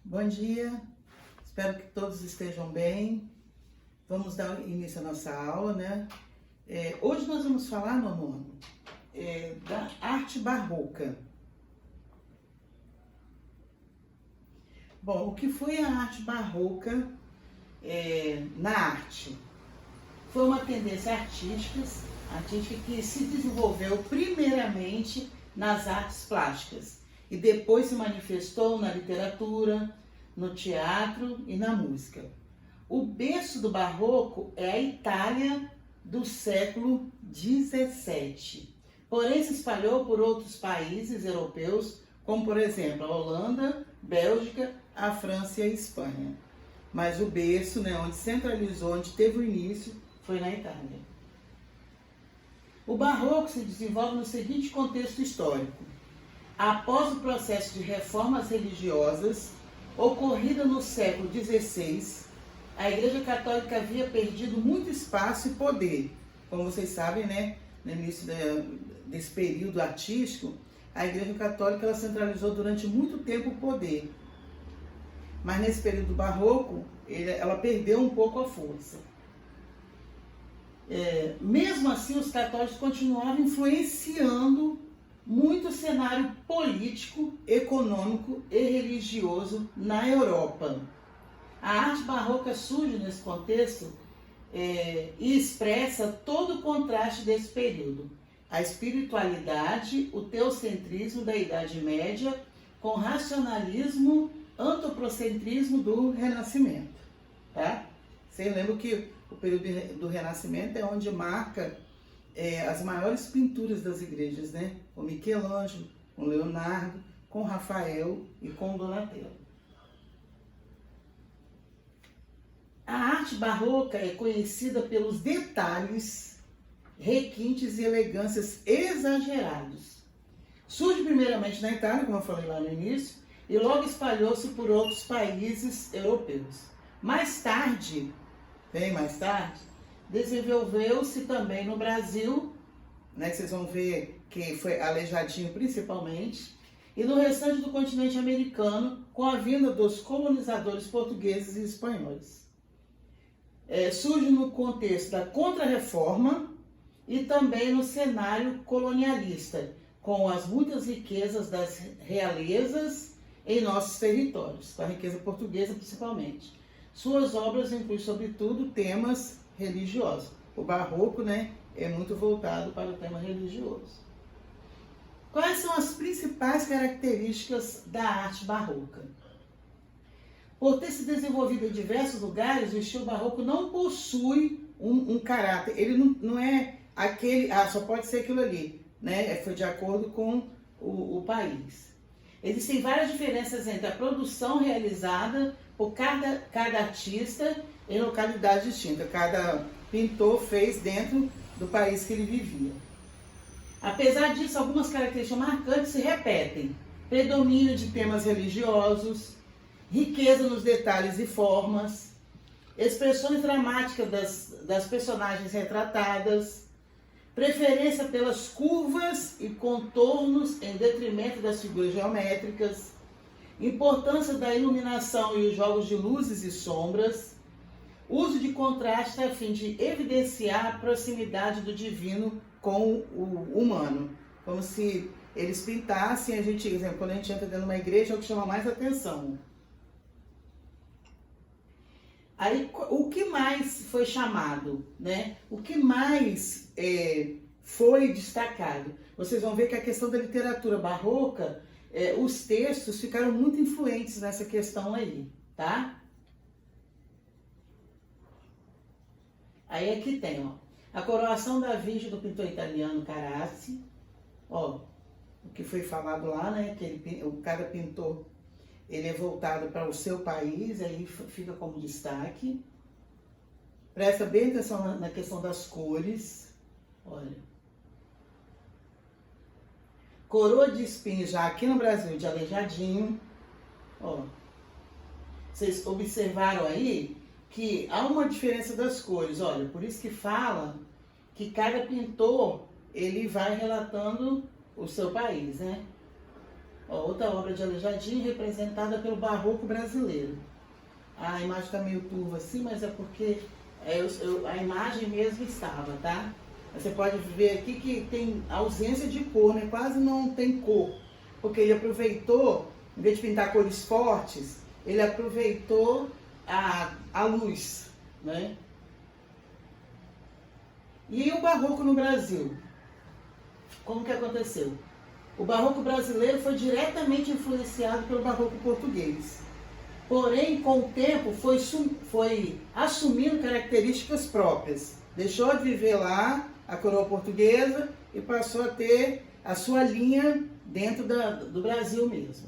Bom dia, espero que todos estejam bem. Vamos dar início à nossa aula, né? Hoje nós vamos falar, meu aluno, da arte barroca. Bom, o que foi a arte barroca na arte? Foi uma tendência artística que se desenvolveu primeiramente nas artes plásticas e depois se manifestou na literatura, no teatro e na música. O berço do barroco é a Itália do século XVII, porém se espalhou por outros países europeus, como por exemplo a Holanda, Bélgica, a França e a Espanha. Mas o berço, onde centralizou, onde teve o início, foi na Itália. O barroco se desenvolve no seguinte contexto histórico. Após o processo de reformas religiosas ocorrido no século XVI, a Igreja Católica havia perdido muito espaço e poder. Como vocês sabem, no início desse período artístico, a Igreja Católica ela centralizou durante muito tempo o poder. Mas nesse período barroco, ela perdeu um pouco a força. Mesmo assim, os católicos continuavam influenciando muito o cenário político, econômico e religioso na Europa. A arte barroca surge nesse contexto e expressa todo o contraste desse período. A espiritualidade, o teocentrismo da Idade Média, com o racionalismo, antropocentrismo do Renascimento. Tá? Você lembra que o período do Renascimento é onde marca as maiores pinturas das igrejas, com Michelangelo, com Leonardo, com Rafael e com Donatello. A arte barroca é conhecida pelos detalhes, requintes e elegâncias exagerados. Surge primeiramente na Itália, como eu falei lá no início, e logo espalhou-se por outros países europeus. Mais tarde, bem mais tarde, desenvolveu-se também no Brasil, vocês vão ver que foi Aleijadinho principalmente, e no restante do continente americano, com a vinda dos colonizadores portugueses e espanhóis. Surge no contexto da Contra-Reforma e também no cenário colonialista, com as muitas riquezas das realezas em nossos territórios, com a riqueza portuguesa principalmente. Suas obras incluem, sobretudo, temas religiosos. O barroco, é muito voltado para o tema religioso. Quais são as principais características da arte barroca? Por ter se desenvolvido em diversos lugares, o estilo barroco não possui um caráter. Ele não é aquele, só pode ser aquilo ali, Foi de acordo com o país. Existem várias diferenças entre a produção realizada por cada artista em localidade distinta. Cada pintor fez dentro do país que ele vivia. Apesar disso, algumas características marcantes se repetem. Predomínio de temas religiosos, riqueza nos detalhes e formas, expressões dramáticas das personagens retratadas, preferência pelas curvas e contornos em detrimento das figuras geométricas, importância da iluminação e os jogos de luzes e sombras, uso de contraste a fim de evidenciar a proximidade do divino com o humano. Como se eles pintassem, por exemplo, quando a gente entra dentro de uma igreja, é o que chama mais atenção. Aí, o que mais foi chamado, O que mais foi destacado? Vocês vão ver que a questão da literatura barroca, os textos ficaram muito influentes nessa questão aí, tá? Aí aqui tem, a coroação da Virgem do pintor italiano Carracci, o que foi falado lá, que cada pintor ele é voltado para o seu país, aí fica como destaque. Presta bem atenção na questão das cores, olha. Coroa de espinhos já aqui no Brasil de Aleijadinho, Vocês observaram aí que há uma diferença das cores, olha, por isso que fala que cada pintor, ele vai relatando o seu país, Ó, outra obra de Aleijadinho representada pelo barroco brasileiro. A imagem está meio turva assim, mas é porque a imagem mesmo estava, tá? Você pode ver aqui que tem ausência de cor, né? Quase não tem cor, porque ele aproveitou, em vez de pintar cores fortes, ele aproveitou a luz, né? E o barroco no Brasil? Como que aconteceu? O barroco brasileiro foi diretamente influenciado pelo barroco português. Porém, com o tempo, foi assumindo características próprias. Deixou de viver lá a coroa portuguesa e passou a ter a sua linha dentro do Brasil mesmo.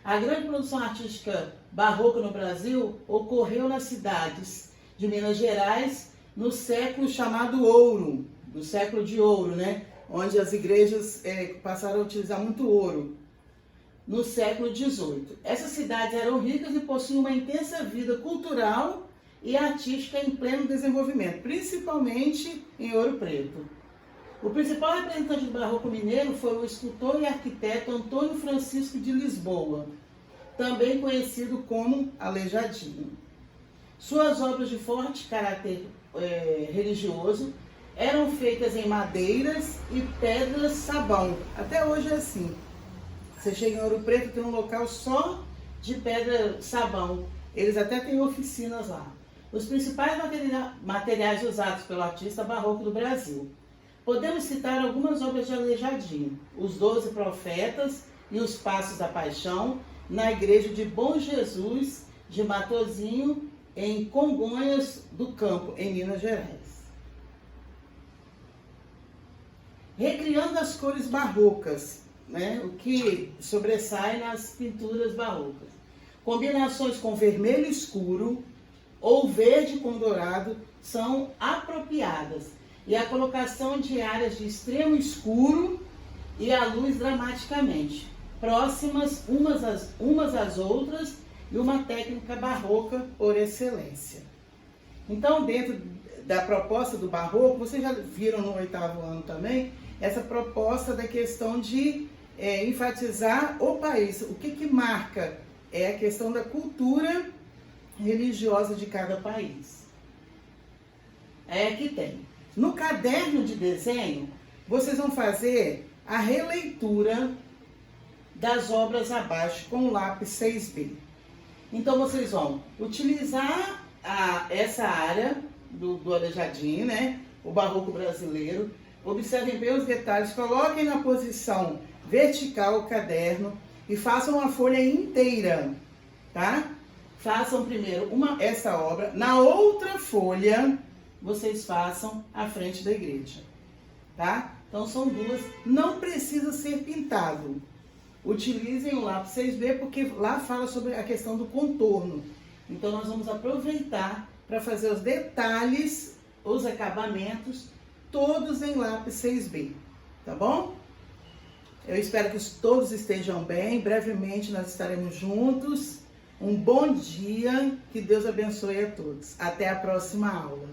A grande produção artística barroca no Brasil ocorreu nas cidades de Minas Gerais no século chamado Ouro, do século de Ouro, né? Onde as igrejas passaram a utilizar muito ouro, no século XVIII. Essas cidades eram ricas e possuíam uma intensa vida cultural e artística em pleno desenvolvimento, principalmente em Ouro Preto. O principal representante do barroco mineiro foi o escultor e arquiteto Antônio Francisco de Lisboa, também conhecido como Aleijadinho. Suas obras de forte caráter religioso eram feitas em madeiras e pedras sabão. Até hoje é assim. Você chega em Ouro Preto, tem um local só de pedra sabão. Eles até têm oficinas lá. Os principais materiais usados pelo artista barroco do Brasil. Podemos citar algumas obras de Aleijadinho: Os 12 Profetas e Os Passos da Paixão, na igreja de Bom Jesus de Matozinho, em Congonhas do Campo, em Minas Gerais. Recriando as cores barrocas, né? O que sobressai nas pinturas barrocas. Combinações com vermelho escuro ou verde com dourado são apropriadas. E a colocação de áreas de extremo escuro e a luz dramaticamente, próximas umas às outras, e uma técnica barroca por excelência. Então, dentro da proposta do barroco, vocês já viram no 8º ano também, essa proposta da questão de enfatizar o país. O que marca é a questão da cultura religiosa de cada país. Aqui tem. No caderno de desenho, vocês vão fazer a releitura das obras abaixo com o lápis 6B. Então, vocês vão utilizar essa área do Aleijadinho, né? O barroco brasileiro. Observem bem os detalhes, coloquem na posição vertical o caderno e façam uma folha inteira, tá? Façam primeiro essa obra, na outra folha vocês façam a frente da igreja, tá? Então são duas, não precisa ser pintado. Utilizem o lápis 6B porque lá fala sobre a questão do contorno. Então nós vamos aproveitar para fazer os detalhes, os acabamentos, todos em lápis 6B, tá bom? Eu espero que todos estejam bem. Brevemente nós estaremos juntos. Um bom dia, que Deus abençoe a todos. Até a próxima aula.